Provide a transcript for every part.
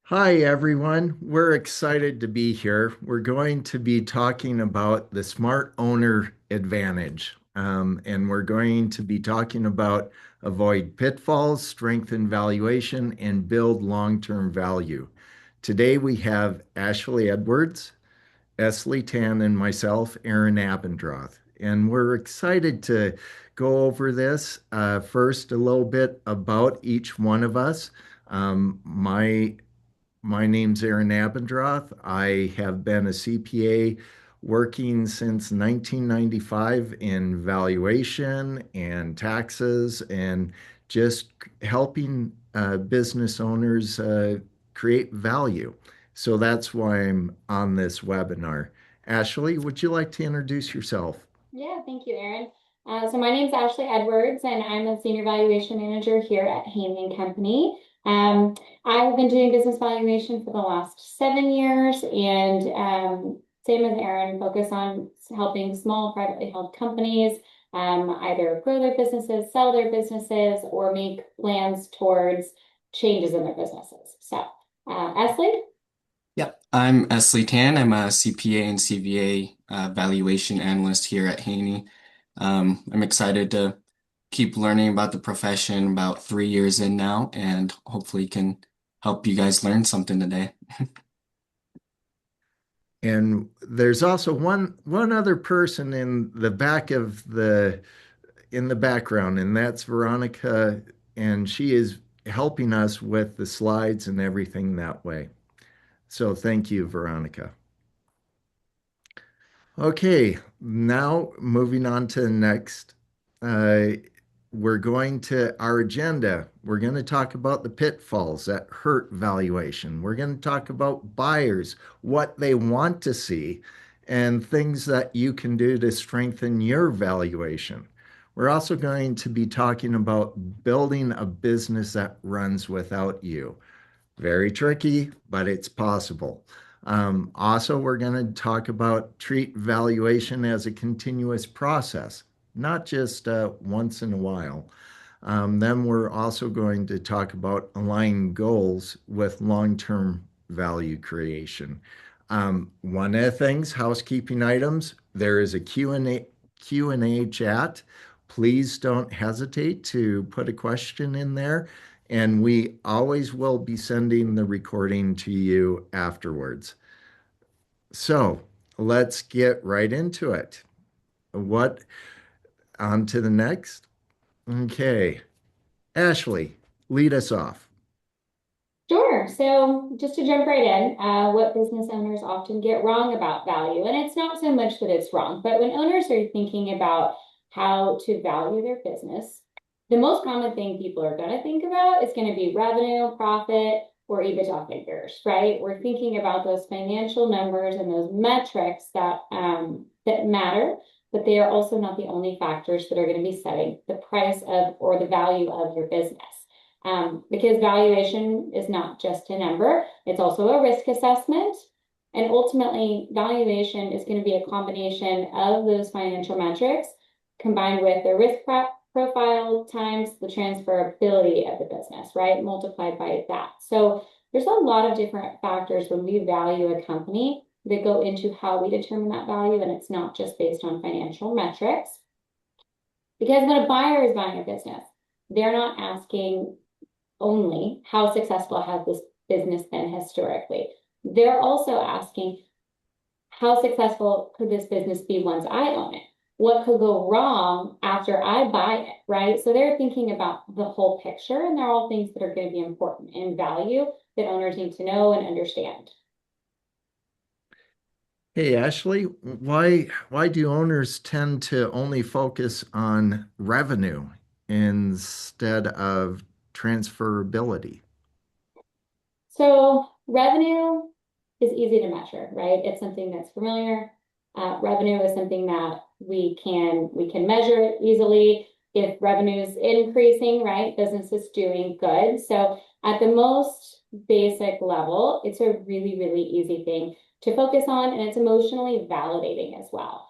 Hi, everyone. We're excited to be here. We're going to be talking about the smart owner advantage. And we're going to be talking about avoid pitfalls, strengthen valuation, and build long-term value. Today we have Ashley Edwards, Esley Tan, and myself, Aaron Abendroth. And we're excited to go over this. First, a little bit about each one of us. My name's Aaron Abendroth. I have been a CPA working since 1995 in valuation and taxes and just helping business owners create value. So that's why I'm on this webinar. Ashley, would you like to introduce yourself? Yeah, thank you, Erin. So my name's Ashley Edwards, and I'm a senior valuation manager here at Haynie and Company. I've been doing business valuation for the last 7 years, and same as Erin, focus on helping small privately held companies either grow their businesses, sell their businesses, or make plans towards changes in their businesses. So, Esley? Yep, I'm Esley Tan. I'm a CPA and CVA valuation analyst here at Haynie. I'm excited to keep learning about the profession, about 3 years in now, and hopefully can help you guys learn something today. And there's also one other person in the back of the in the background, and that's Veronica, and she is helping us with the slides and everything that way. So thank you, Veronica. Okay, now moving on to the next. Uh, we're going to our agenda. We're going to talk about the pitfalls that hurt valuation. We're going to talk about buyers, what they want to see, and things that you can do to strengthen your valuation. We're also going to be talking about building a business that runs without you. Very tricky, but it's possible. Also, we're going to talk about treat valuation as a continuous process, not just once in a while. Then we're also going to talk about aligning goals with long-term value creation. One of the things, housekeeping items, there is a Q&A chat. Please don't hesitate to put a question in there, and we always will be sending the recording to you afterwards. So let's get right into it. What on to the next? Okay. Ashley, lead us off. Sure. So just to jump right in, what business owners often get wrong about value, and it's not so much that it's wrong, but when owners are thinking about how to value their business, the most common thing people are going to think about is going to be revenue, profit, or EBITDA figures, right? We're thinking about those financial numbers and those metrics that matter, but they are also not the only factors that are going to be setting the price of or the value of your business. Because valuation is not just a number, it's also a risk assessment. And ultimately, valuation is going to be a combination of those financial metrics combined with the profile times the transferability of the business, right? Multiplied by that. So there's a lot of different factors when we value a company that go into how we determine that value, and it's not just based on financial metrics. Because when a buyer is buying a business, they're not asking only how successful has this business been historically. They're also asking how successful could this business be once I own it? What could go wrong after I buy it, right? So they're thinking about the whole picture, and they're all things that are going to be important in value that owners need to know and understand. Hey, Ashley, why do owners tend to only focus on revenue instead of transferability? So revenue is easy to measure, right? It's something that's familiar. Revenue is something that we can measure easily. If revenue is increasing, right, business is doing good. So at the most basic level, it's a really, really easy thing to focus on, and it's emotionally validating as well.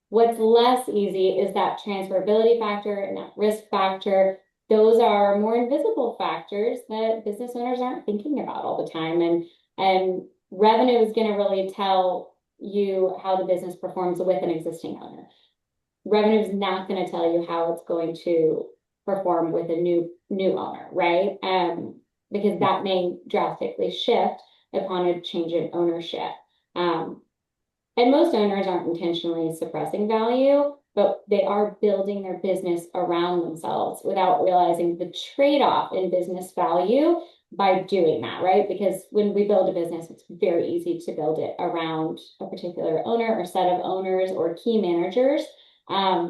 What's less easy is that transferability factor and that risk factor. those are more invisible factors that business owners aren't thinking about all the time. And revenue is going to really tell you how the business performs with an existing owner. Revenue is not going to tell you how it's going to perform with a new owner, right? Because that may drastically shift upon a change in ownership. Um, and most owners aren't intentionally suppressing value, but they are building their business around themselves without realizing the trade-off in business value by doing that, right? Because when we build a business, it's very easy to build it around a particular owner or set of owners or key managers,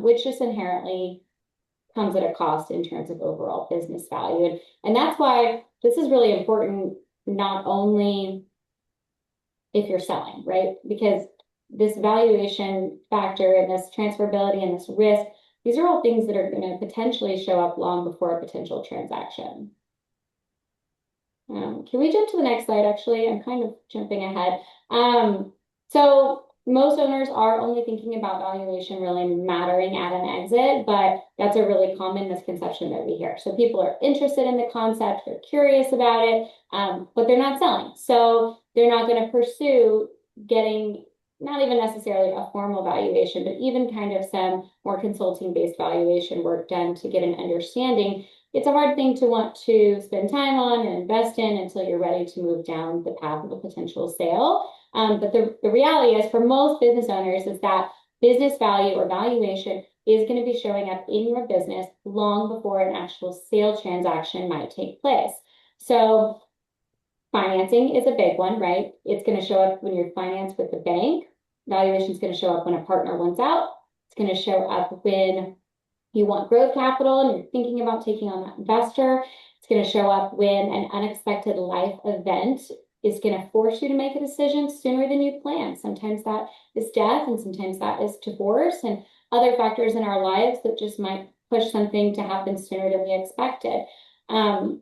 which just inherently comes at a cost in terms of overall business value. And that's why this is really important, not only if you're selling, right? Because this valuation factor and this transferability and this risk, these are all things that are going to potentially show up long before a potential transaction. Can we jump to the next slide? Actually, I'm kind of jumping ahead. So most owners are only thinking about valuation really mattering at an exit, but that's a really common misconception that we hear. So people are interested in the concept, they're curious about it, but they're not selling. So they're not going to pursue getting not even necessarily a formal valuation, but even kind of some more consulting-based valuation work done to get an understanding. It's a hard thing to want to spend time on and invest in until you're ready to move down the path of a potential sale. But the reality is for most business owners is that business value or valuation is going to be showing up in your business long before an actual sale transaction might take place. So financing is a big one, right? It's going to show up when you're financed with the bank. Valuation is going to show up when a partner wants out. It's going to show up when you want growth capital and you're thinking about taking on that investor. It's going to show up when an unexpected life event is going to force you to make a decision sooner than you planned. Sometimes that is death, and sometimes that is divorce, and other factors in our lives that just might push something to happen sooner than we expected.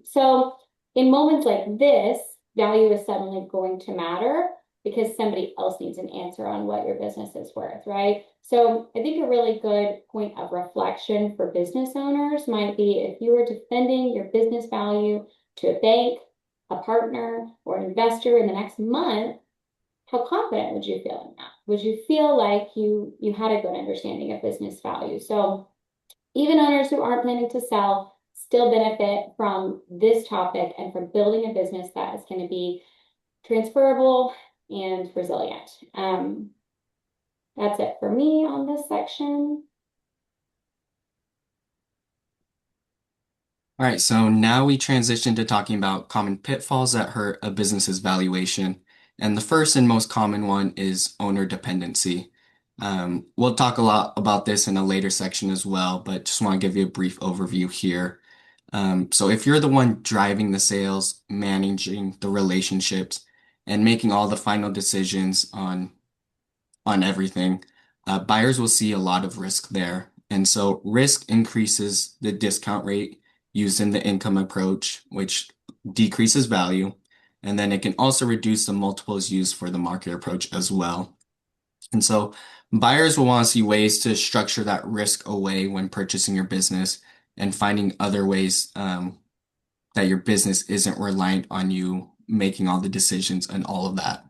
So in moments like this, value is suddenly going to matter because somebody else needs an answer on what your business is worth, right? So I think a really good point of reflection for business owners might be if you were defending your business value to a bank, a partner, or an investor in the next month, how confident would you feel in that? Would you feel like you had a good understanding of business value? So even owners who aren't planning to sell still benefit from this topic and from building a business that is going to be transferable and resilient. That's it for me on this section. All right, so now we transition to talking about common pitfalls that hurt a business's valuation. And the first and most common one is owner dependency. We'll talk a lot about this in a later section as well, but just want to give you a brief overview here. So if you're the one driving the sales, managing the relationships, and making all the final decisions on everything, buyers will see a lot of risk there. And so risk increases the discount rate used in the income approach, which decreases value. And then it can also reduce the multiples used for the market approach as well. And so buyers will want to see ways to structure that risk away when purchasing your business and finding other ways that your business isn't reliant on you making all the decisions and all of that.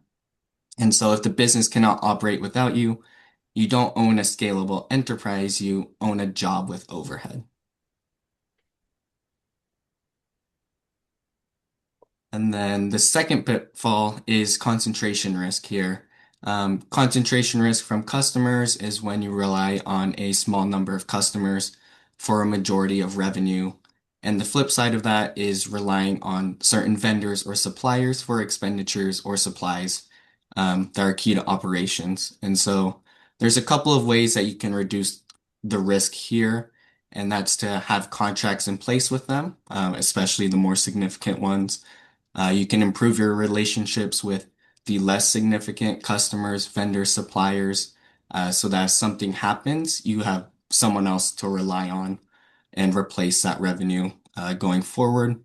And so if the business cannot operate without you, you don't own a scalable enterprise, you own a job with overhead. And then the second pitfall is concentration risk here. Concentration risk from customers is when you rely on a small number of customers for a majority of revenue. And the flip side of that is relying on certain vendors or suppliers for expenditures or supplies that are key to operations. And so there's a couple of ways that you can reduce the risk here, and that's to have contracts in place with them, especially the more significant ones. You can improve your relationships with the less significant customers, vendors, suppliers, so that if something happens, you have someone else to rely on and replace that revenue going forward.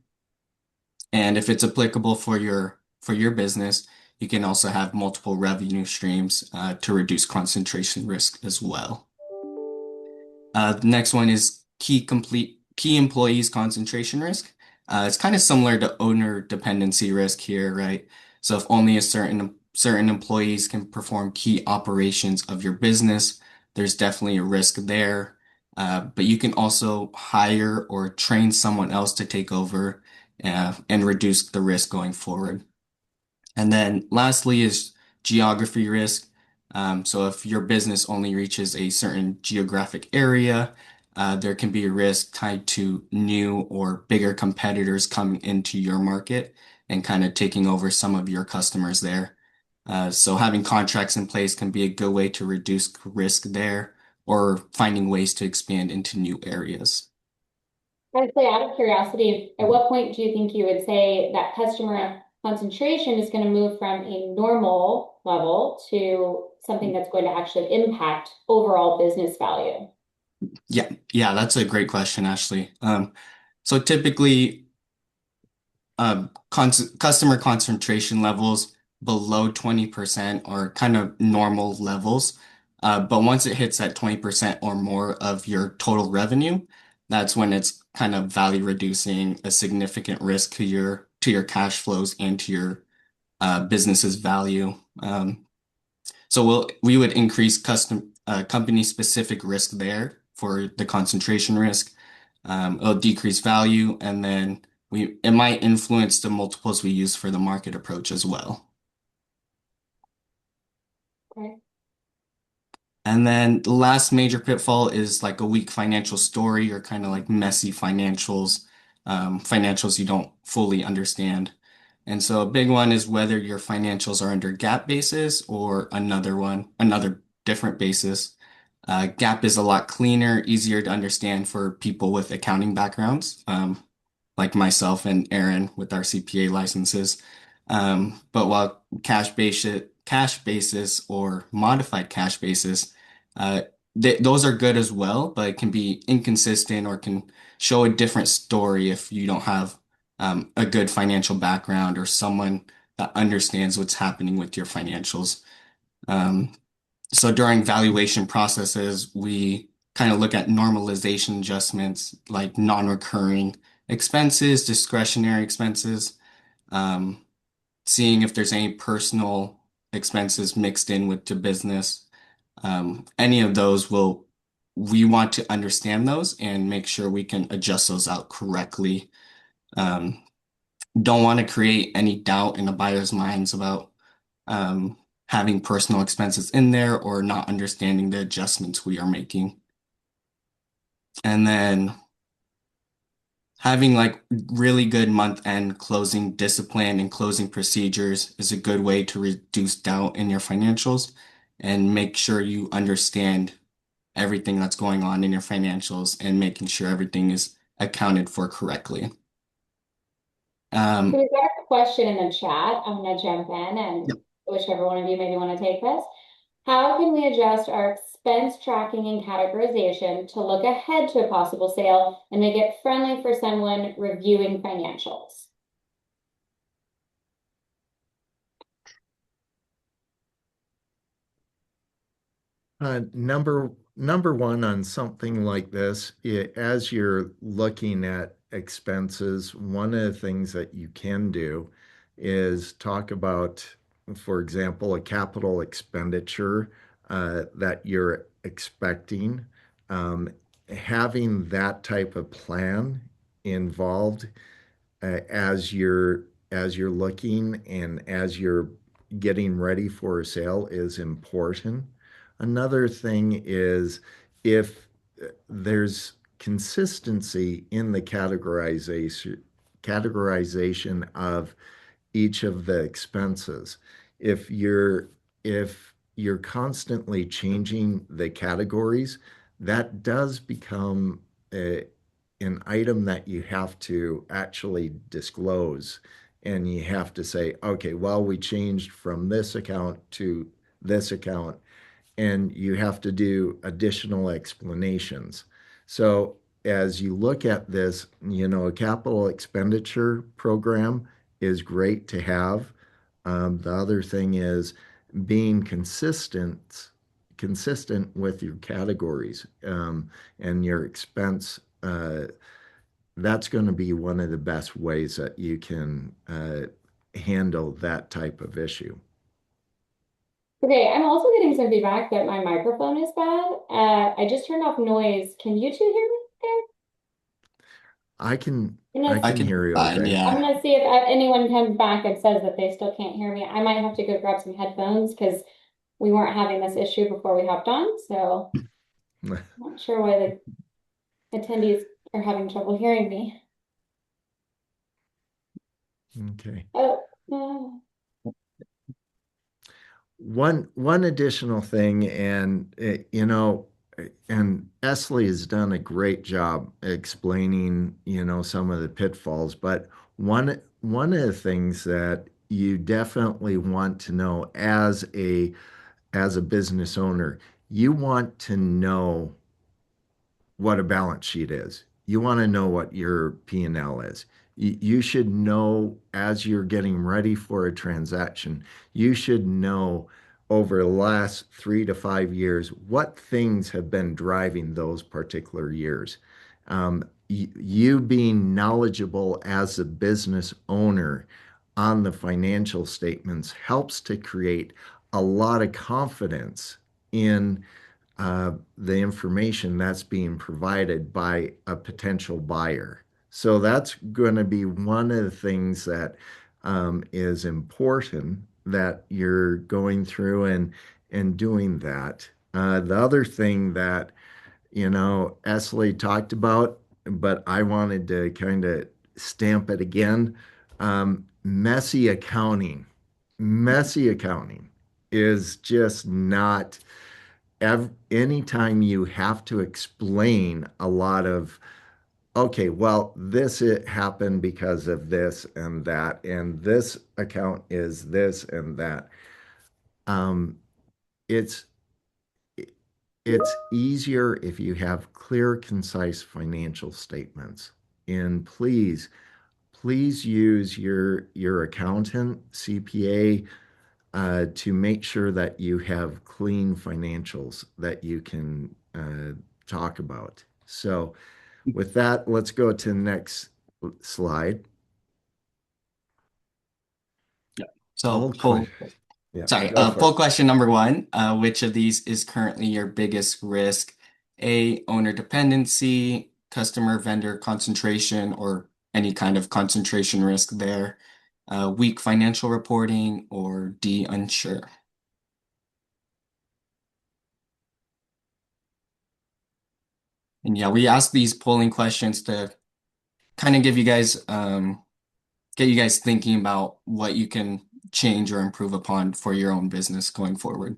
And if it's applicable for your business, you can also have multiple revenue streams to reduce concentration risk as well. The next one is key employees concentration risk. It's kind of similar to owner dependency risk here, right? So if only a certain employees can perform key operations of your business, there's definitely a risk there. But you can also hire or train someone else to take over and reduce the risk going forward. And then lastly is geography risk. So if your business only reaches a certain geographic area, there can be a risk tied to new or bigger competitors coming into your market and kind of taking over some of your customers there. So having contracts in place can be a good way to reduce risk there or finding ways to expand into new areas. Honestly, out of curiosity, at what point do you think you would say that customer concentration is going to move from a normal level to something that's going to actually impact overall business value? Yeah, that's a great question, Ashley. So typically, customer concentration levels below 20% are kind of normal levels. But once it hits that 20% or more of your total revenue, that's when it's kind of value reducing, a significant risk to your cash flows and to your business's value. So we would increase company specific risk there for the concentration risk. It'll decrease value, and then it might influence the multiples we use for the market approach as well. Okay. And then the last major pitfall is like a weak financial story or kind of like messy financials you don't fully understand. And so a big one is whether your financials are under GAAP basis or another different basis. GAAP is a lot cleaner, easier to understand for people with accounting backgrounds, like myself and Aaron with our CPA licenses. But while cash basis or modified cash basis, those are good as well, but it can be inconsistent or can show a different story if you don't have a good financial background or someone that understands what's happening with your financials. Um, so during valuation processes, we kind of look at normalization adjustments like non-recurring expenses, discretionary expenses, um, seeing if there's any personal expenses mixed in with the business. Any of those we want to understand those and make sure we can adjust those out correctly. Um, don't want to create any doubt in the buyer's minds about um, having personal expenses in there or not understanding the adjustments we are making. And then having like really good month-end closing discipline and closing procedures is a good way to reduce doubt in your financials and make sure you understand everything that's going on in your financials and making sure everything is accounted for correctly. So Um, we've got a question in the chat. I'm going to jump in and Yep. whichever one of you maybe want to take this. How can we adjust our expense tracking and categorization to look ahead to a possible sale and make it friendly for someone reviewing financials? Number one on something like this, as you're looking at expenses, one of the things that you can do is talk about, for example, a capital expenditure that you're expecting. Um, Having that type of plan involved as you're looking and as you're getting ready for a sale is important. Another thing is if there's consistency in the categorization of each of the expenses. If you're if you're constantly changing the categories, that does become an item that you have to actually disclose. And you have to say, okay, well, we changed from this account to this account, and you have to do additional explanations. So as you look at this, a capital expenditure program is great to have. The other thing is being consistent with your categories and your expense. that's going to be one of the best ways that you can handle that type of issue. Okay, I'm also getting some feedback that my microphone is bad. I just turned off noise. Can you two hear me there? I can I'm I gonna, I can could hear you fine, okay. I'm yeah. gonna see if anyone comes back and says that they still can't hear me. I might have to go grab some headphones because we weren't having this issue before we hopped on. So I'm not sure why the attendees are having trouble hearing me. Okay. Oh, One additional thing, and and Esley has done a great job explaining, some of the pitfalls, but one of the things that you definitely want to know as a business owner, you want to know what a balance sheet is. You want to know what your P&L is. You should know as you're getting ready for a transaction, you should know over the last 3 to 5 years what things have been driving those particular years. You being knowledgeable as a business owner on the financial statements helps to create a lot of confidence in the information that's being provided by a potential buyer. So that's going to be one of the things that is important that you're going through and doing that. The other thing that Esley talked about, but I wanted to kind of stamp it again. Messy accounting. Messy accounting is just not anytime you have to explain a lot of, okay, well, this it happened because of this and that, and this account is this and that. Um, it's it's easier if you have clear, concise financial statements. And please use your accountant, CPA, to make sure that you have clean financials that you can talk about. So, with that, let's go to the next slide. So Poll question. Yeah, go for poll it. question number one, which of these is currently your biggest risk? A, owner dependency, customer vendor concentration, or any kind of concentration risk there, weak financial reporting, or D, unsure. And yeah, we asked these polling questions to kind of give you guys, get you guys thinking about what you can change or improve upon for your own business going forward.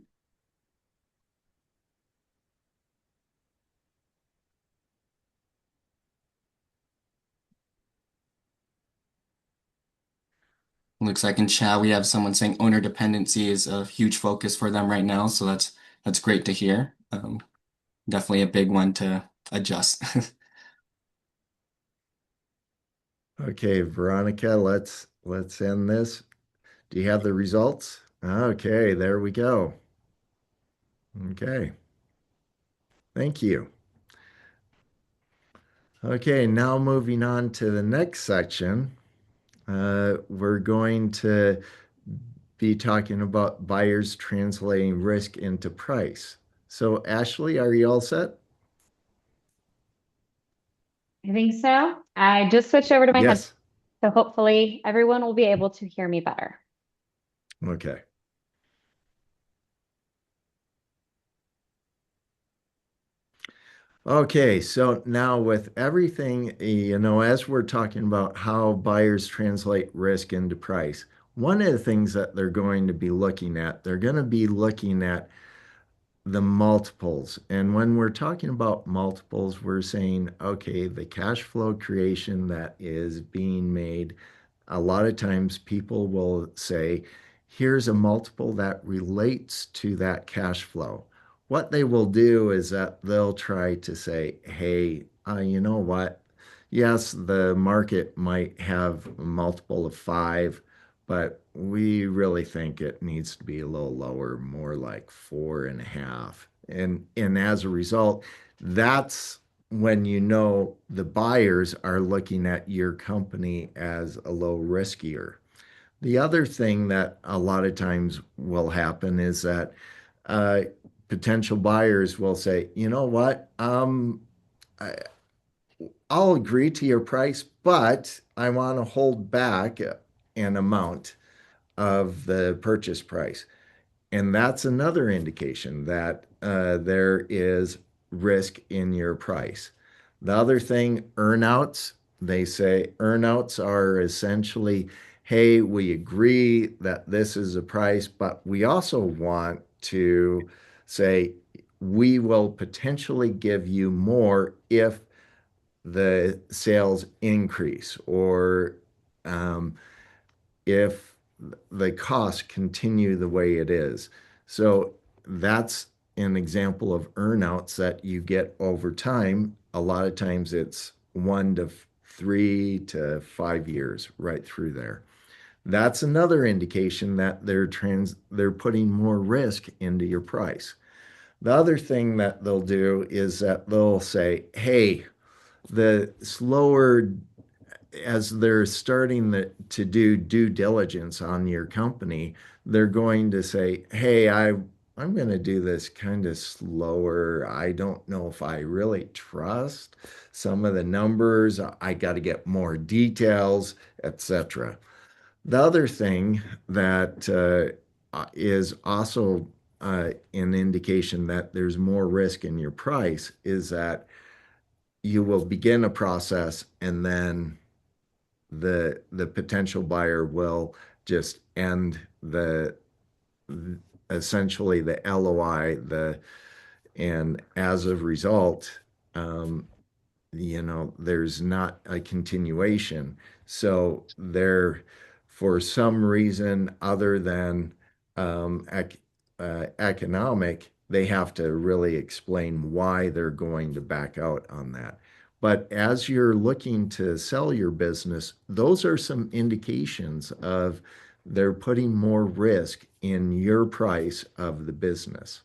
Looks like in chat we have someone saying owner dependency is a huge focus for them right now, so that's great to hear. Definitely a big one to adjust. Okay, Veronica, let's end this. Do you have the results? Okay, there we go. Okay, thank you. Okay, now moving on to the next section. We're going to be talking about buyers translating risk into price. So, Ashley, are you all set? I think so. I just switched over to my headset, Yes. so hopefully everyone will be able to hear me better. Okay. Okay, so now with everything, as we're talking about how buyers translate risk into price, one of the things that they're going to be looking at, they're going to be looking at the multiples. And when we're talking about multiples, we're saying, okay, the cash flow creation that is being made, a lot of times people will say, here's a multiple that relates to that cash flow. What they will do is that they'll try to say, hey, you know what? Yes, the market might have a multiple of 5, but we really think it needs to be a little lower, more like 4.5. And as a result, that's when you know the buyers are looking at your company as a low riskier. The other thing that a lot of times will happen is that uh, potential buyers will say, you know what, I, I'll agree to your price, but I want to hold back an amount of the purchase price. And that's another indication that there is risk in your price. The other thing, earnouts, they say earnouts are essentially, hey, we agree that this is a price, but we also want to say we will potentially give you more if the sales increase or um, if the costs continue the way it is. So that's an example of earnouts that you get over time. A lot of times it's 1 to 3 to 5 years right through there. That's another indication that they're putting more risk into your price. The other thing that they'll do is that they'll say, hey, the slower as they're starting to do due diligence on your company, they're going to say, hey, I'm going to do this kind of slower. I don't know if I really trust some of the numbers. I got to get more details, etc. The other thing that is also an indication that there's more risk in your price is that you will begin a process and then the potential buyer will just end the essentially the LOI, and as a result, um, there's not a continuation. So there, for some reason other than economic, they have to really explain why they're going to back out on that. But as you're looking to sell your business, those are some indications of they're putting more risk in your price of the business.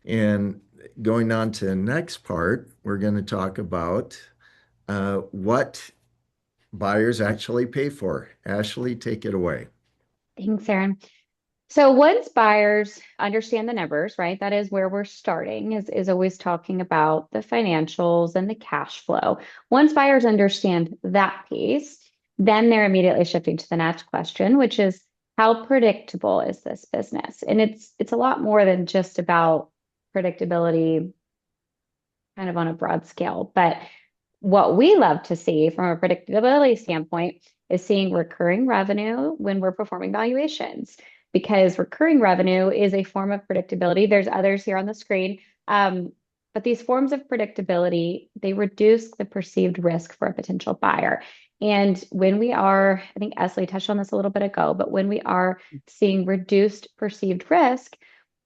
And going on to the next part, we're going to talk about what buyers actually pay for. Ashley, take it away. Thanks, Aaron. So once buyers understand the numbers, right? That is where we're starting, is always talking about the financials and the cash flow. Once buyers understand that piece, then they're immediately shifting to the next question, which is how predictable is this business? And it's a lot more than just about predictability kind of on a broad scale. But what we love to see from a predictability standpoint is seeing recurring revenue when we're performing valuations, because recurring revenue is a form of predictability. There's others here on the screen. But these forms of predictability, they reduce the perceived risk for a potential buyer. And when we are, I think Esley touched on this a little bit ago, but when we are seeing reduced perceived risk,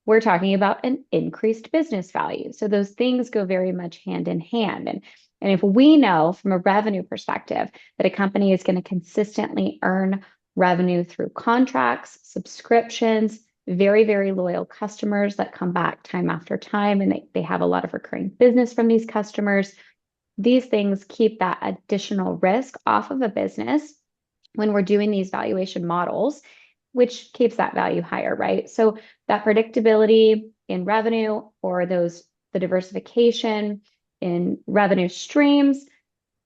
we're talking about an increased business value. So those things go very much hand in hand. And if we know from a revenue perspective that a company is going to consistently earn revenue through contracts, subscriptions, very, very loyal customers that come back time after time, and they have a lot of recurring business from these customers, these things keep that additional risk off of a business when we're doing these valuation models, which keeps that value higher, right? So that predictability in revenue or the diversification in revenue streams,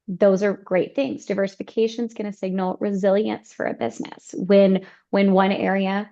those are great things. Diversification is going to signal resilience for a business. When one area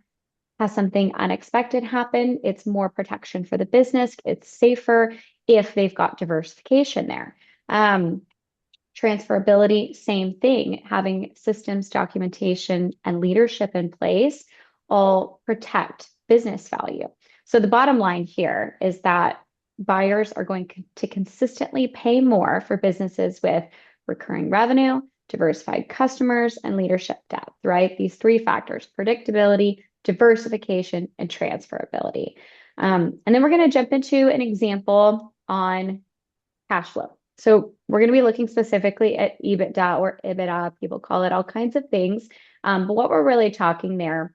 has something unexpected happen, it's more protection for the business. It's safer if they've got diversification there. Transferability, same thing. Having systems, documentation, and leadership in place all protect business value. So the bottom line here is that buyers are going to consistently pay more for businesses with recurring revenue, diversified customers, and leadership depth, right? These three factors: predictability, diversification, and transferability. And then we're going to jump into an example on cash flow. So we're going to be looking specifically at EBITDA or EBITDA. People call it all kinds of things. But what we're really talking there,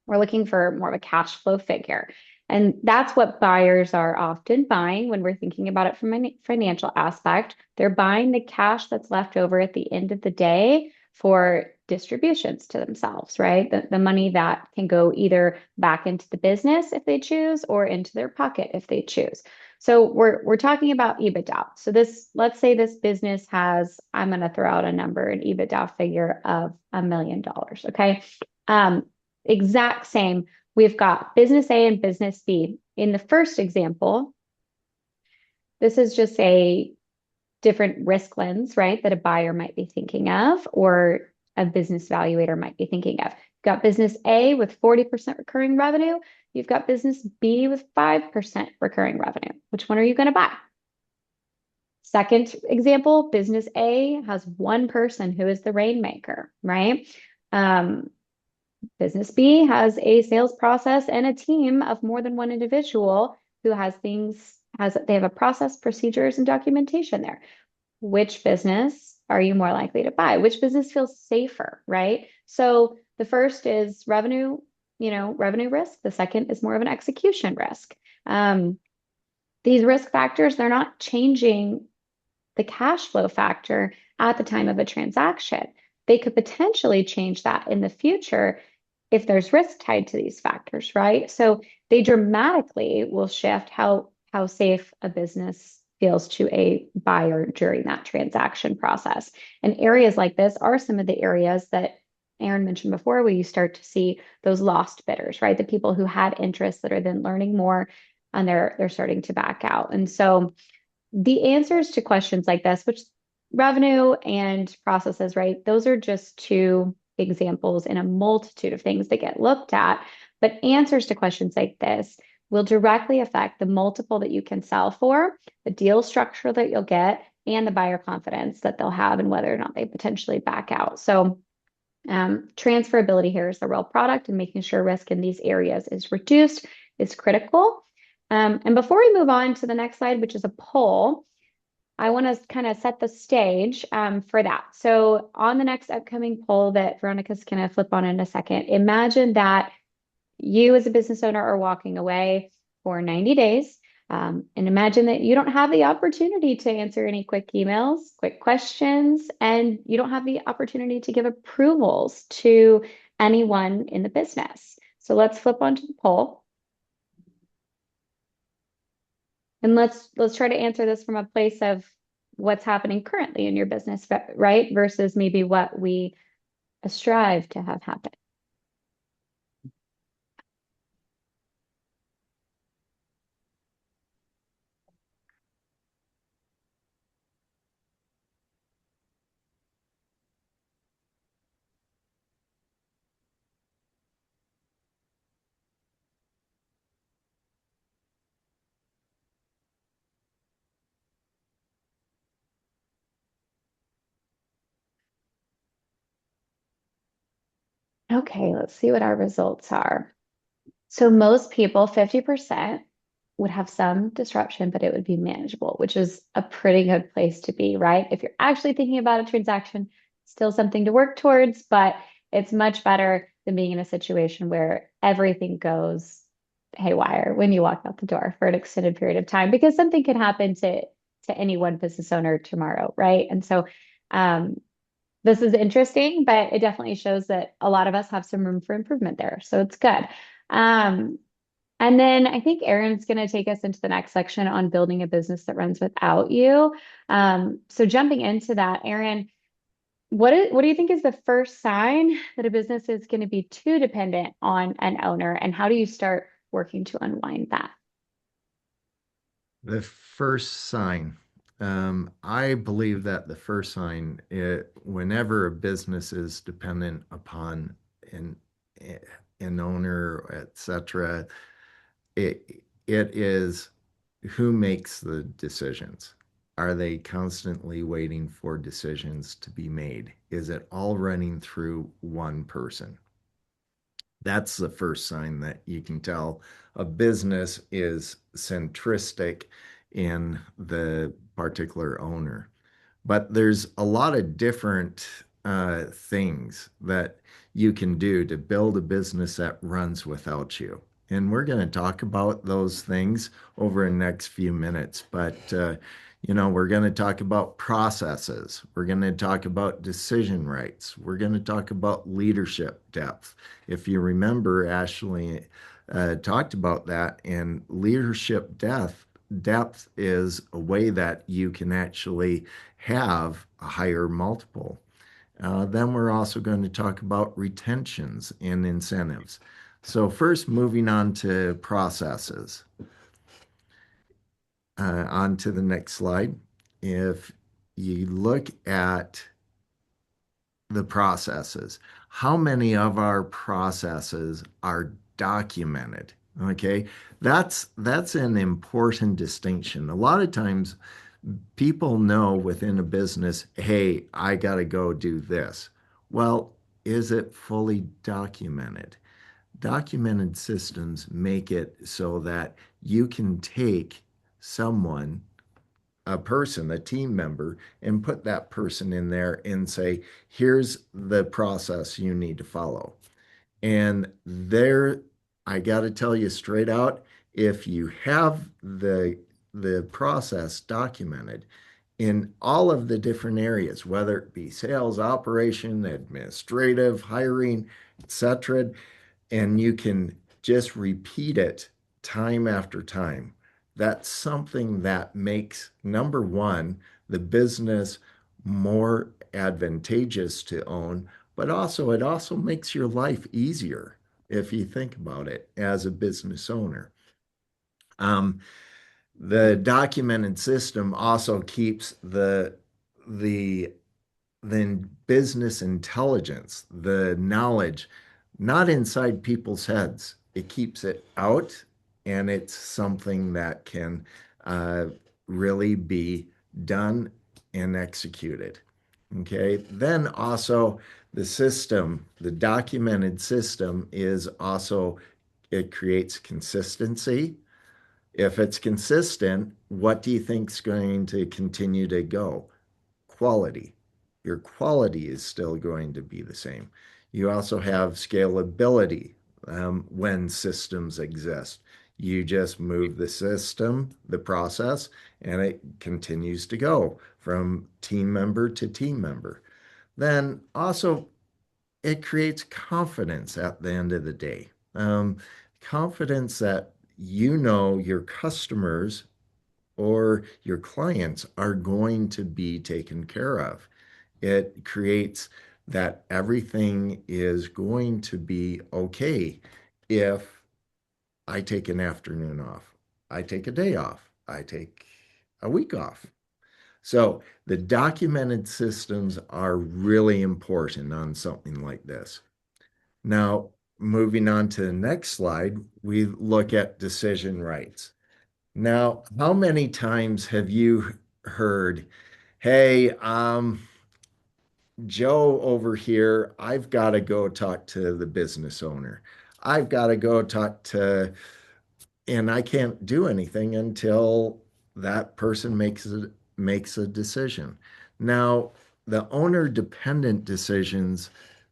we're looking for more of a cash flow figure. And that's what buyers are often buying when we're thinking about it from a financial aspect. They're buying the cash that's left over at the end of the day for distributions to themselves, right? The money that can go either back into the business if they choose or into their pocket if they choose. So we're talking about EBITDA. So this, let's say this business has, I'm going to throw out a number, an EBITDA figure of $1 million. Okay. Um, exact same. We've got business A and business B. In the first example, this is just a different risk lens, right? That a buyer might be thinking of, or a business valuator might be thinking of. You've got business A with 40% recurring revenue. You've got business B with 5% recurring revenue. Which one are you going to buy? Second example, business A has one person who is the rainmaker, right? Um, Business B has a sales process and a team of more than one individual who has things, they have a process, procedures, and documentation there. Which business are you more likely to buy? Which business feels safer, right? So the first is revenue, revenue risk. The second is more of an execution risk. These risk factors, they're not changing the cash flow factor at the time of a transaction. They could potentially change that in the future if there's risk tied to these factors, right? So they dramatically will shift how safe a business feels to a buyer during that transaction process. And areas like this are some of the areas that Aaron mentioned before, where you start to see those lost bidders, right? The people who had interest that are then learning more and they're starting to back out. And so the answers to questions like this, which revenue and processes, right? Those are just two examples in a multitude of things that get looked at. But answers to questions like this will directly affect the multiple that you can sell for, the deal structure that you'll get, and the buyer confidence that they'll have and whether or not they potentially back out. So transferability here is the real product, and making sure risk in these areas is reduced is critical. And before we move on to the next slide, which is a poll, I want to kind of set the stage for that. So on the next upcoming poll that Veronica's going to flip on in a second, imagine that you as a business owner are walking away for 90 days. And imagine that you don't have the opportunity to answer any quick emails, quick questions, and you don't have the opportunity to give approvals to anyone in the business. So let's flip onto the poll. And let's try to answer this from a place of what's happening currently in your business, right? Versus maybe what we strive to have happen. Okay, let's see what our results are. So most people, 50%, would have some disruption, but it would be manageable, which is a pretty good place to be, right? If you're actually thinking about a transaction, still something to work towards, but it's much better than being in a situation where everything goes haywire when you walk out the door for an extended period of time, because something can happen to any one business owner tomorrow, right? And so this is interesting, but it definitely shows that a lot of us have some room for improvement there. So it's good. Um, and then I think Erin's going to take us into the next section on building a business that runs without you. So jumping into that, Erin, what do you think is the first sign that a business is going to be too dependent on an owner, and how do you start working to unwind that? The first sign. I believe that the first sign, whenever a business is dependent upon an an owner, etc., it is who makes the decisions. Are they constantly waiting for decisions to be made? Is it all running through one person? That's the first sign that you can tell a business is centristic in the particular owner. But there's a lot of different things that you can do to build a business that runs without you. And we're going to talk about those things over the next few minutes. But, we're going to talk about processes. We're going to talk about decision rights. We're going to talk about leadership depth. If you remember, Ashley talked about that, and leadership depth is a way that you can actually have a higher multiple. Then we're also going to talk about retentions and incentives. So first, moving on to processes. On to the next slide. If you look at the processes, how many of our processes are documented? Okay, that's an important distinction. A lot of times people know within a business, hey, I got to go do this. Well, is it fully documented? Documented systems make it so that you can take someone, a person, a team member, and put that person in there and say, here's the process you need to follow. And there, I got to tell you straight out, if you have the process documented in all of the different areas, whether it be sales, operation, administrative, hiring, etc., and you can just repeat it time after time. That's something that makes, number one, the business more advantageous to own, but also it also makes your life easier if you think about it as a business owner. Um, the documented system also keeps the then business intelligence, the knowledge, not inside people's heads. It keeps it out, and it's something that can uh, really be done and executed. Okay. Then also the system, the documented system is also, it creates consistency. If it's consistent, what do you think is going to continue to go? Quality. Your quality is still going to be the same. You also have scalability when systems exist. You just move the system, the process, and it continues to go from team member to team member. Then also, it creates confidence at the end of the day. Confidence that your customers or your clients are going to be taken care of. It creates that everything is going to be okay if I take an afternoon off, I take a day off, I take a week off. So the documented systems are really important on something like this. Now, moving on to the next slide, we look at decision rights. Now, how many times have you heard, hey, Joe over here, I've got to go talk to the business owner. I've got to go talk to, and I can't do anything until that person makes a decision. Now, the owner dependent decisions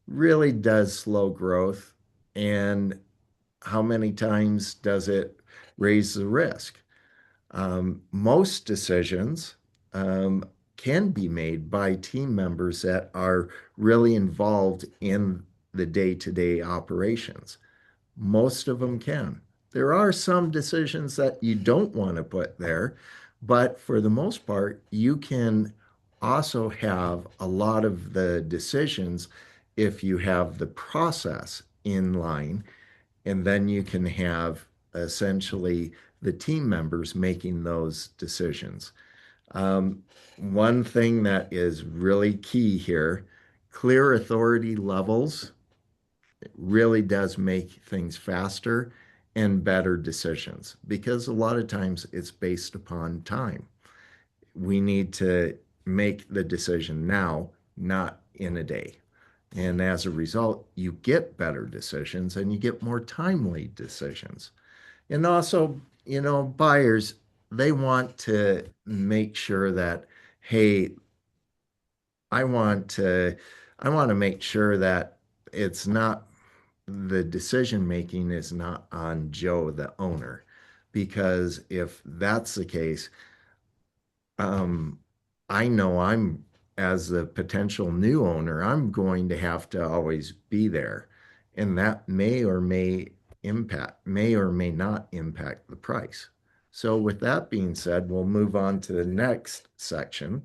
really does slow growth. And how many times does it raise the risk? Most decisions um, can be made by team members that are really involved in the day-to-day operations. Most of them can. There are some decisions that you don't want to put there, but for the most part, you can also have a lot of the decisions if you have the process in line, and then you can have essentially the team members making those decisions. Um, One thing that is really key here, clear authority levels really does make things faster and better decisions because a lot of times it's based upon time. We need to make the decision now, not in a day. And as a result, you get better decisions and you get more timely decisions. And also, buyers, they want to make sure that, hey, I want to I want to make sure that it's not the decision making is not on Joe, the owner, because if that's the case, um, I know I'm, as a potential new owner, I'm going to have to always be there. And that may or may not impact the price. So, with that being said, we'll move on to the next section,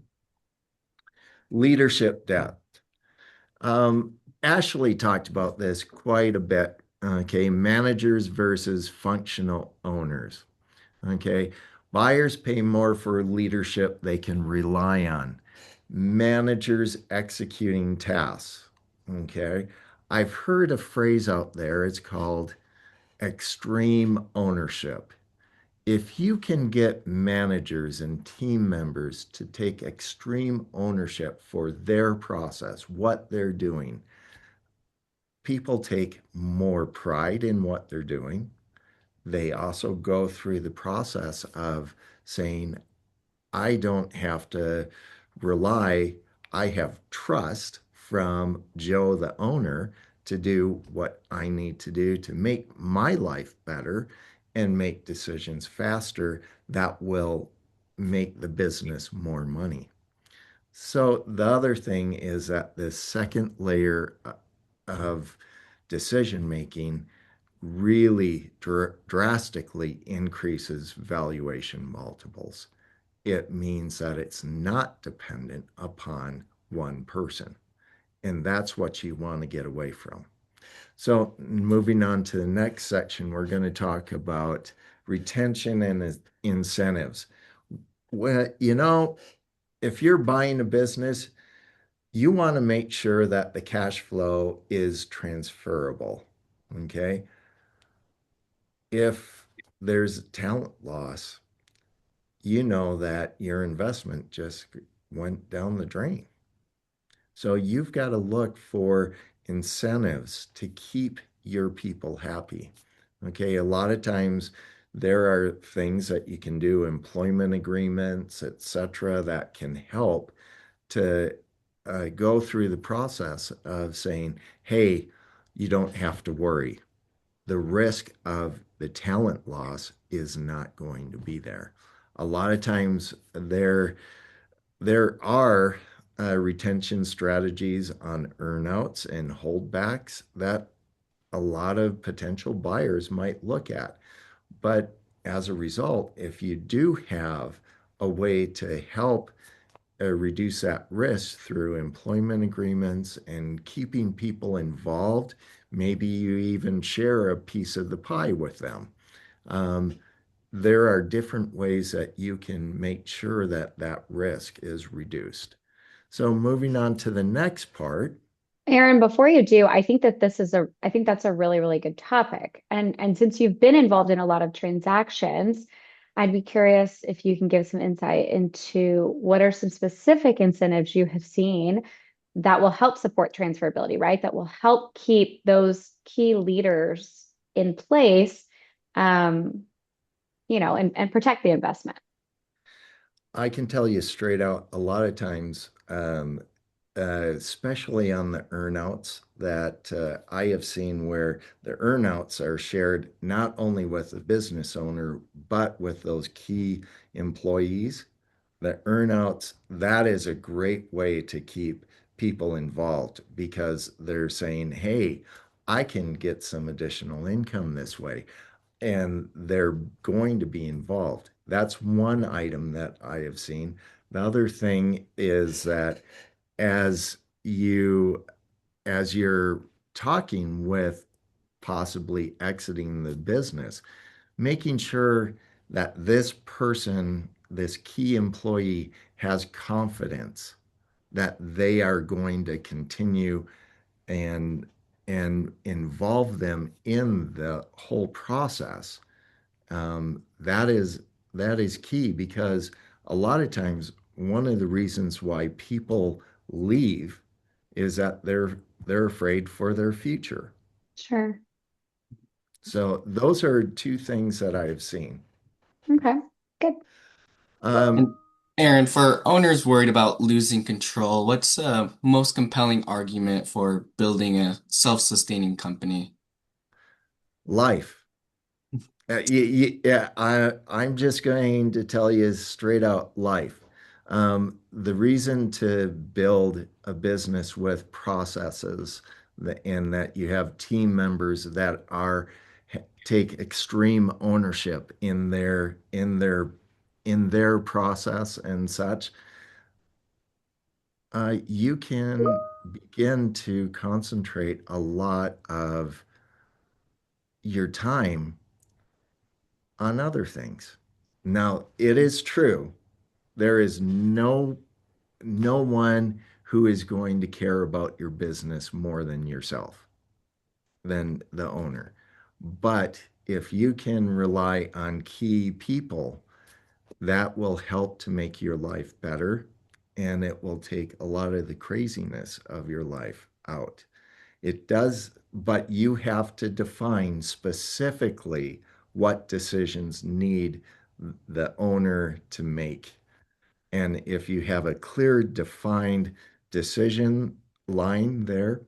leadership depth. Ashley talked about this quite a bit. Okay, managers versus functional owners. Okay. Buyers pay more for leadership they can rely on. Managers executing tasks. Okay. I've heard a phrase out there. It's called extreme ownership. If you can get managers and team members to take extreme ownership for their process, what they're doing, people take more pride in what they're doing. They also go through the process of saying, I don't have to rely, I have trust from Joe, the owner, to do what I need to do to make my life better and make decisions faster that will make the business more money. So, the other thing is that the second layer of decision making really drastically increases valuation multiples. It means that it's not dependent upon one person. And that's what you want to get away from. So, moving on to the next section, we're going to talk about retention and incentives. Well, if you're buying a business, you want to make sure that the cash flow is transferable. Okay. If there's talent loss, you know that your investment just went down the drain. So you've got to look for incentives to keep your people happy. Okay, a lot of times there are things that you can do, employment agreements, etc., that can help to go through the process of saying, hey, you don't have to worry. The risk of the talent loss is not going to be there. A lot of times there are retention strategies on earnouts and holdbacks that a lot of potential buyers might look at. But as a result, if you do have a way to help reduce that risk through employment agreements and keeping people involved, maybe you even share a piece of the pie with them. Um, there are different ways that you can make sure that that risk is reduced. So moving on to the next part, Aaron, before you do, I think that's a really, really good topic. And since you've been involved in a lot of transactions, I'd be curious if you can give some insight into what are some specific incentives you have seen that will help support transferability, right? That will help keep those key leaders in place, um, and protect the investment. I can tell you straight out, a lot of times, especially on the earnouts, that I have seen where the earnouts are shared not only with the business owner, but with those key employees. The earnouts, that is a great way to keep people involved because they're saying, hey, I can get some additional income this way, and they're going to be involved. That's one item that I have seen. The other thing is that as you as you're talking with possibly exiting the business, making sure that this person, this key employee, has confidence that they are going to continue and involve them in the whole process. That is key because a lot of times one of the reasons why people leave is that they're afraid for their future. Sure. So those are two things that I've seen. Okay. Good. Um, And Aaron, for owners worried about losing control, what's the most compelling argument for building a self-sustaining company? Life. Yeah, I'm just going to tell you straight out life. The reason to build a business with processes and that you have team members that are take extreme ownership in their process and such, you can begin to concentrate a lot of your time on other things. Now, it is true, there is no one who is going to care about your business more than yourself, than the owner. But if you can rely on key people, that will help to make your life better and it will take a lot of the craziness of your life out. It does, but you have to define specifically what decisions need the owner to make. And if you have a clear, defined decision line there,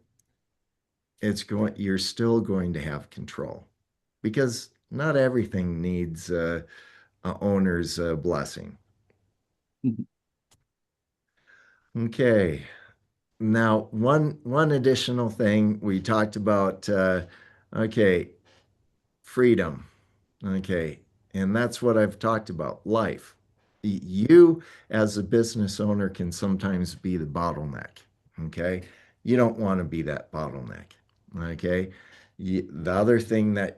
you're still going to have control because not everything needs a owner's blessing. Mhm. Okay. Now, one additional thing we talked about, okay, freedom. Okay. And that's what I've talked about, life. You, as a business owner, can sometimes be the bottleneck. Okay. You don't want to be that bottleneck. Okay. The other thing that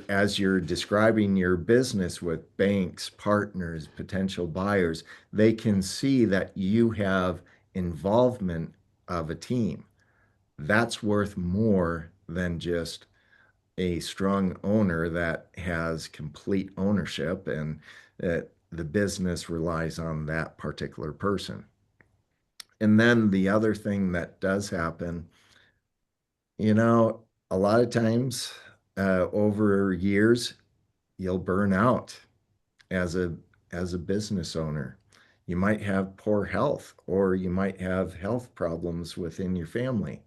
as you're describing your business with banks, partners, potential buyers, they can see that you have involvement of a team. That's worth more than just a strong owner that has complete ownership and that the business relies on that particular person. And then the other thing that does happen, you know, a lot of times over years, you'll burn out as a business owner. You might have poor health, or you might have health problems within your family.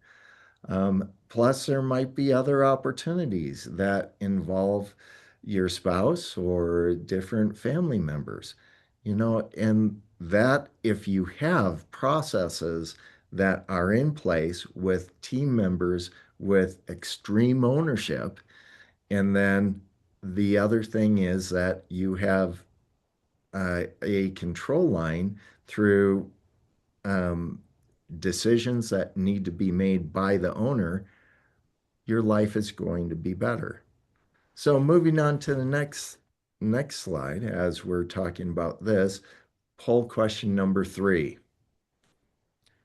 Plus, there might be other opportunities that involve your spouse or different family members, and that if you have processes that are in place with team members with extreme ownership, and then the other thing is that you have a control line through um, decisions that need to be made by the owner, your life is going to be better. So moving on to the next slide, as we're talking about this, poll question number 3.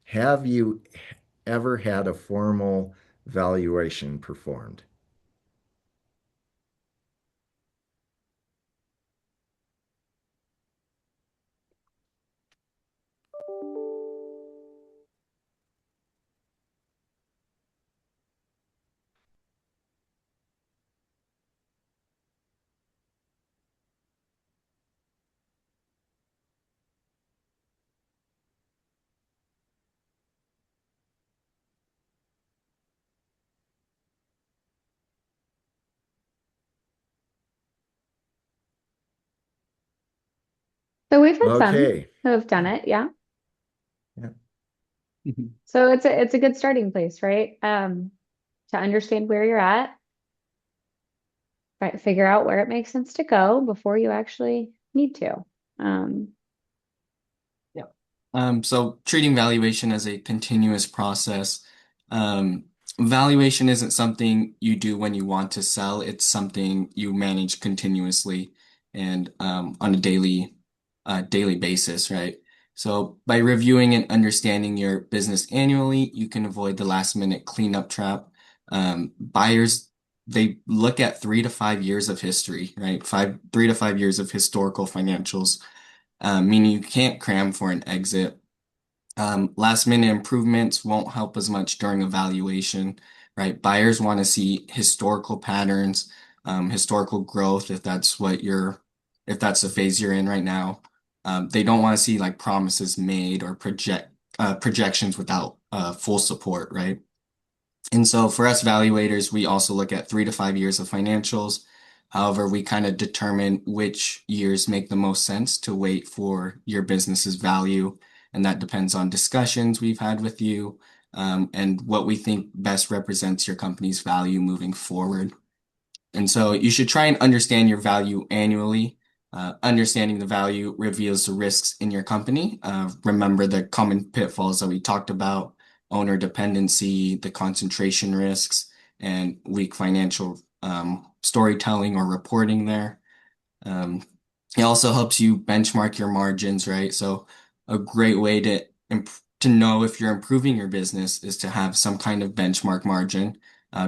Have you ever had a formal valuation performed? So we've had some Okay. who have done it, yeah. Yeah. Mhm. So it's a good starting place, right? To understand where you're at, right? Figure out where it makes sense to go before you actually need to. Um, Yeah. So treating valuation as a continuous process. Um, Valuation isn't something you do when you want to sell. It's something you manage continuously and on a daily basis, right? So by reviewing and understanding your business annually, you can avoid the last minute cleanup trap. Buyers, they look at 3 to 5 years of history, right? 3 to 5 years of historical financials, meaning you can't cram for an exit. Last minute improvements won't help as much during evaluation, right? Buyers want to see historical patterns, historical growth, if that's the phase you're in right now. They don't want to see like promises made or projections without full support, right? And so for us valuators, we also look at 3 to 5 years of financials. However, we kind of determine which years make the most sense to wait for your business's value. And that depends on discussions we've had with you, and what we think best represents your company's value moving forward. And so you should try and understand your value annually. Understanding the value reveals the risks in your company. Remember the common pitfalls that we talked about: owner dependency, the concentration risks, and weak financial storytelling or reporting there. Um, it also helps you benchmark your margins, right? So a great way to know if you're improving your business is to have some kind of benchmark margin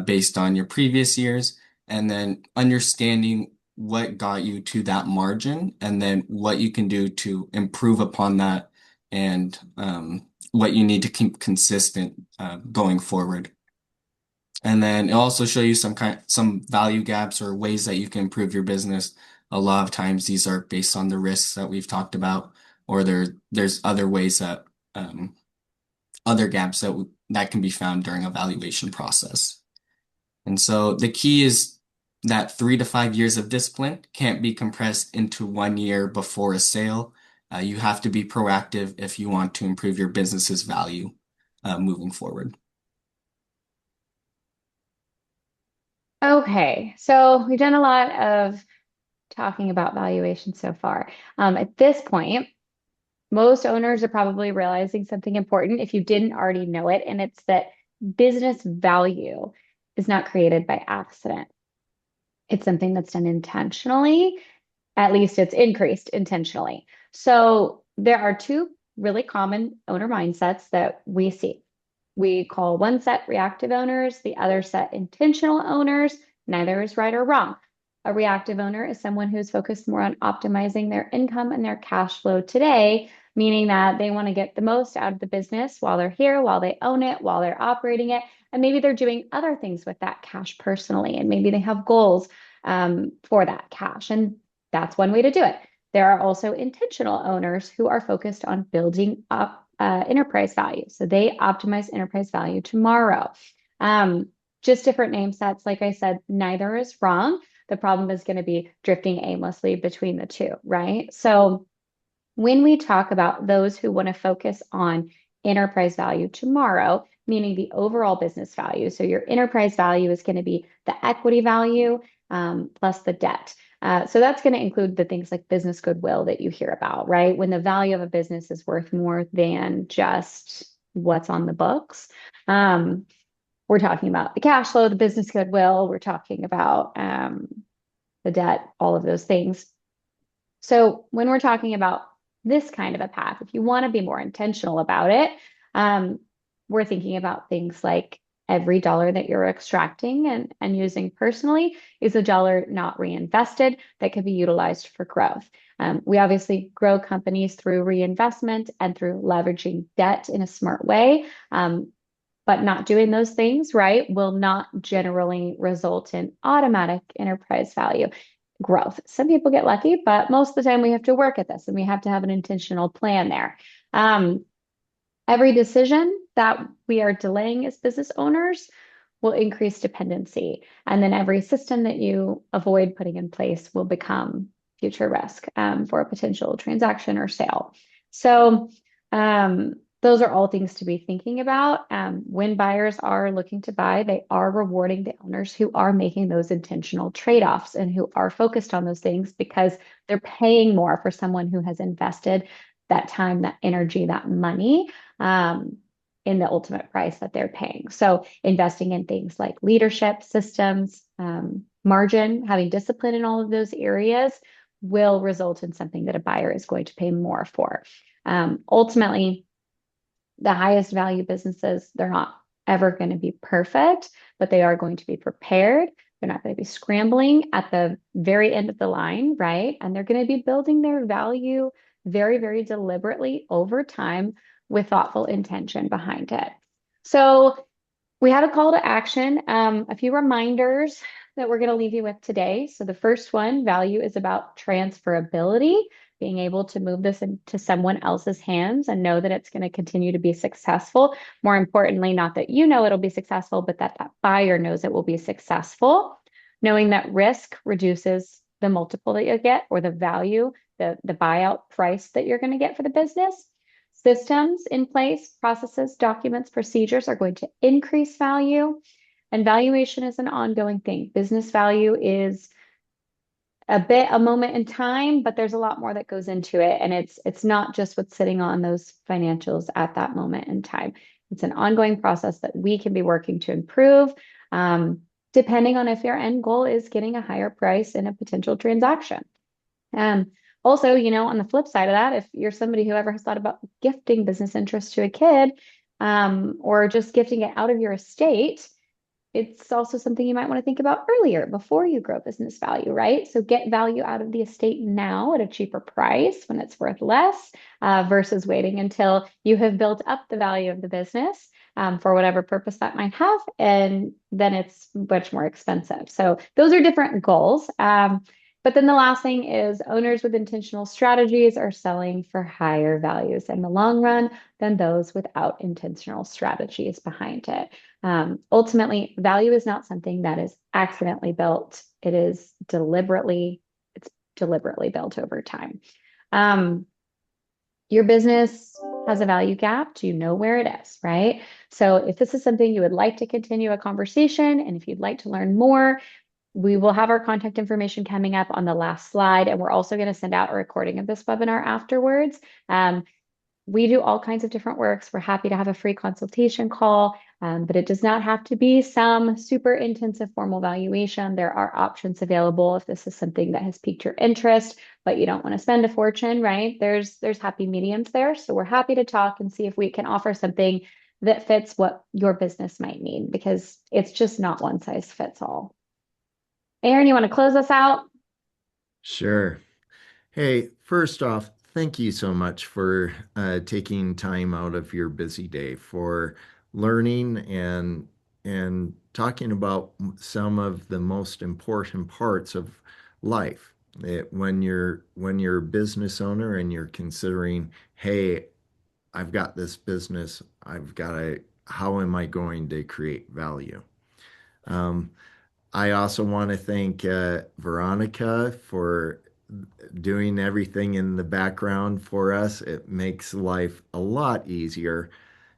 based on your previous years, and then understanding what got you to that margin, and then what you can do to improve upon that, and what you need to keep consistent going forward. And then it'll also show you some value gaps or ways that you can improve your business. A lot of times these are based on the risks that we've talked about, or there's other ways that other gaps that can be found during a valuation process. And so the key is that 3 to 5 years of discipline can't be compressed into 1 year before a sale. You have to be proactive if you want to improve your business's value moving forward. Okay, so we've done a lot of talking about valuation so far. At this point, most owners are probably realizing something important if you didn't already know it, and it's that business value is not created by accident. It's something that's done intentionally. At least it's increased intentionally. So there are two really common owner mindsets that we see. We call one set reactive owners, the other set intentional owners. Neither is right or wrong. A reactive owner is someone who's focused more on optimizing their income and their cash flow today, meaning that they want to get the most out of the business while they're here, while they own it, while they're operating it. And maybe they're doing other things with that cash personally, and maybe they have goals for that cash. And that's one way to do it. There are also intentional owners who are focused on building up enterprise value. So they optimize enterprise value tomorrow. Just different name sets. Like I said, neither is wrong. The problem is going to be drifting aimlessly between the two, right? So when we talk about those who want to focus on enterprise value tomorrow, meaning the overall business value, so your enterprise value is going to be the equity value plus the debt. So that's going to include the things like business goodwill that you hear about, right? When the value of a business is worth more than just what's on the books. We're talking about the cash flow, the business goodwill, we're talking about the debt, all of those things. So when we're talking about this kind of a path, if you want to be more intentional about it, we're thinking about things like every dollar that you're extracting and using personally is a dollar not reinvested that could be utilized for growth. We obviously grow companies through reinvestment and through leveraging debt in a smart way. But not doing those things, right, will not generally result in automatic enterprise value growth. Some people get lucky, but most of the time we have to work at this and we have to have an intentional plan there. Every decision that we are delaying as business owners will increase dependency. And then every system that you avoid putting in place will become future risk for a potential transaction or sale. So those are all things to be thinking about. When buyers are looking to buy, they are rewarding the owners who are making those intentional trade-offs and who are focused on those things because they're paying more for someone who has invested that time, that energy, that money in the ultimate price that they're paying. So investing in things like leadership, systems, margin, having discipline in all of those areas will result in something that a buyer is going to pay more for. Ultimately, the highest value businesses, they're not ever going to be perfect, but they are going to be prepared. They're not going to be scrambling at the very end of the line, right? And they're going to be building their value very, very deliberately over time with thoughtful intention behind it. So we have a call to action, a few reminders that we're going to leave you with today. So the first one, value is about transferability. being able to move this into someone else's hands and know that it's going to continue to be successful. More importantly, not that you know it'll be successful, but that that buyer knows it will be successful. Knowing that risk reduces the multiple that you get or the value, the buyout price that you're going to get for the business. Systems in place, processes, documents, procedures are going to increase value. And valuation is an ongoing thing. Business value is a moment in time, but there's a lot more that goes into it. And it's not just what's sitting on those financials at that moment in time. It's an ongoing process that we can be working to improve, depending on if your end goal is getting a higher price in a potential transaction. Also, on the flip side of that, if you're somebody who ever has thought about gifting business interest to a kid, or just gifting it out of your estate, it's also something you might want to think about earlier before you grow business value, right? So get value out of the estate now at a cheaper price when it's worth less, versus waiting until you have built up the value of the business, for whatever purpose that might have, and then it's much more expensive. So those are different goals. But then the last thing is owners with intentional strategies are selling for higher values in the long run than those without intentional strategies behind it. Ultimately, value is not something that is accidentally built. It's deliberately built over time. Your business has a value gap. Do you know where it is, right? So if this is something you would like to continue a conversation, and if you'd like to learn more, we will have our contact information coming up on the last slide, and we're also going to send out a recording of this webinar afterwards. We do all kinds of different works. We're happy to have a free consultation call, but it does not have to be some super intensive formal valuation. There are options available if this is something that has piqued your interest, but you don't want to spend a fortune, right? There's happy mediums there. So we're happy to talk and see if we can offer something that fits what your business might need, because it's just not one size fits all. Aaron, you want to close us out? Sure. Hey, first off, thank you so much for taking time out of your busy day for learning and talking about some of the most important parts of life. When you're a business owner and you're considering, hey, I've got this business, how am I going to create value? Um, I also want to thank Veronica for doing everything in the background for us. It makes life a lot easier.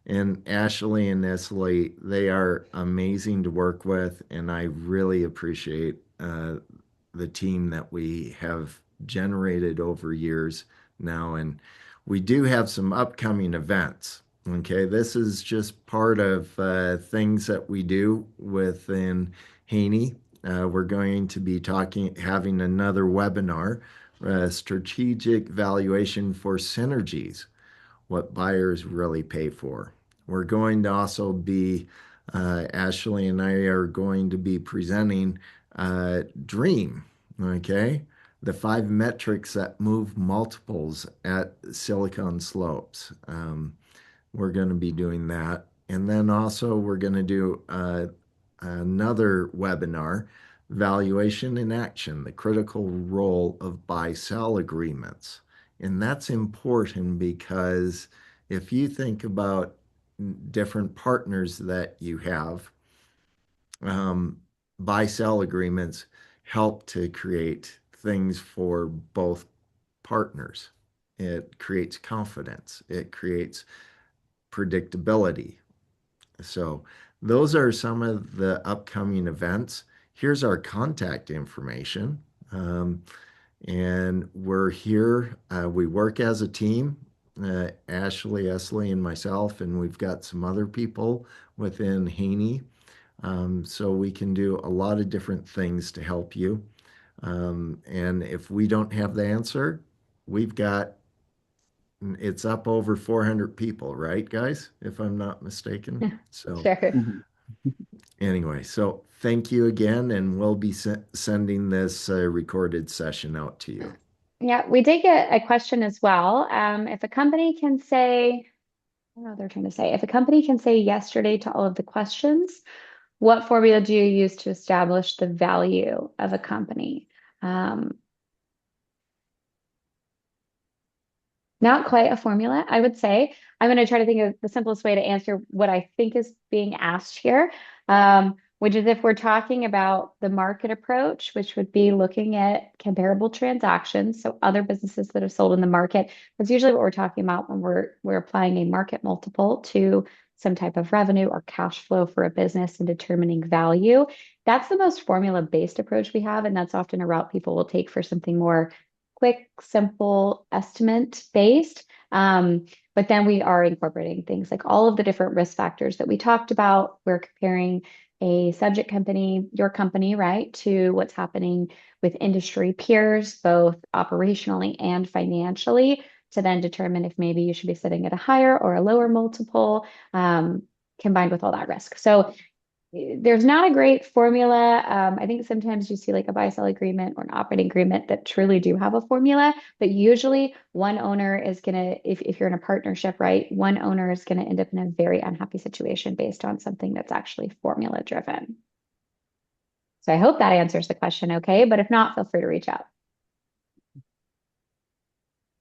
And Ashley and Nestle, they are amazing to work with, and I really appreciate the team that we have generated over years now. And we do have some upcoming events. Okay, this is just part of things that we do within Haynie. We're going to be having another webinar, strategic valuation for synergies, what buyers really pay for. We're going to also be, Ashley and I are going to be presenting Dream, okay? The 5 metrics that move multiples at Silicon Slopes. We're going to be doing that. And then also, we're going to do another webinar, Valuation in Action, the critical role of buy-sell agreements. And that's important because if you think about different partners that you have, um, buy-sell agreements help to create things for both partners. It creates confidence. It creates predictability. So those are some of the upcoming events. Here's our contact information. And we're here. We work as a team, Ashley, Esley, and myself, and we've got some other people within Haynie. So we can do a lot of different things to help you. And if we don't have the answer, we've got it's up over 400 people, right, guys? If I'm not mistaken. So Sure. Mhm. anyway, so thank you again, and we'll be sending this recorded session out to you. Yeah, we did get a question as well. If a company can say, I don't know what they're trying to say, if a company can say yesterday to all of the questions, what formula do you use to establish the value of a company? Um, Not quite a formula, I would say. I'm going to try to think of the simplest way to answer what I think is being asked here, which is if we're talking about the market approach, which would be looking at comparable transactions, so other businesses that have sold in the market. That's usually what we're talking about when we're applying a market multiple to some type of revenue or cash flow for a business and determining value. That's the most formula-based approach we have, and that's often a route people will take for something more quick, simple, estimate based. But then we are incorporating things like all of the different risk factors that we talked about. We're comparing a subject company, your company, right, to what's happening with industry peers, both operationally and financially, to then determine if maybe you should be sitting at a higher or a lower multiple, combined with all that risk. So there's not a great formula. I think sometimes you see like a buy-sell agreement or an operating agreement that truly do have a formula, but usually one owner is gonna, if you're in a partnership, right, one owner is gonna end up in a very unhappy situation based on something that's actually formula driven. So I hope that answers the question okay, but if not, feel free to reach out.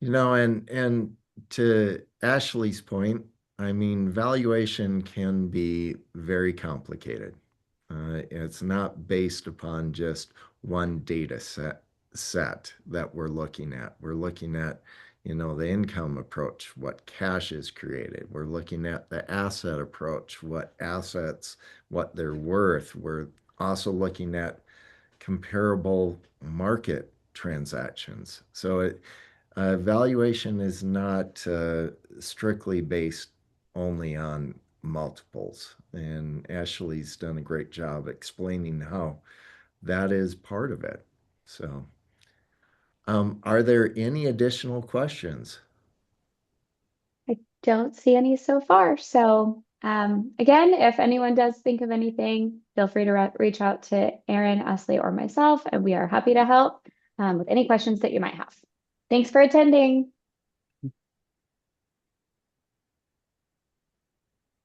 And to Ashley's point, I mean, valuation can be very complicated. It's not based upon just one data set that we're looking at. We're looking at, the income approach, what cash is created. We're looking at the asset approach, what assets, what they're worth. We're also looking at comparable market transactions. So valuation is not strictly based only on multiples. And Ashley's done a great job explaining how that is part of it. So, are there any additional questions? I don't see any so far. So, again, if anyone does think of anything, feel free to reach out to Aaron, Ashley, or myself, and we are happy to help with any questions that you might have. Thanks for attending.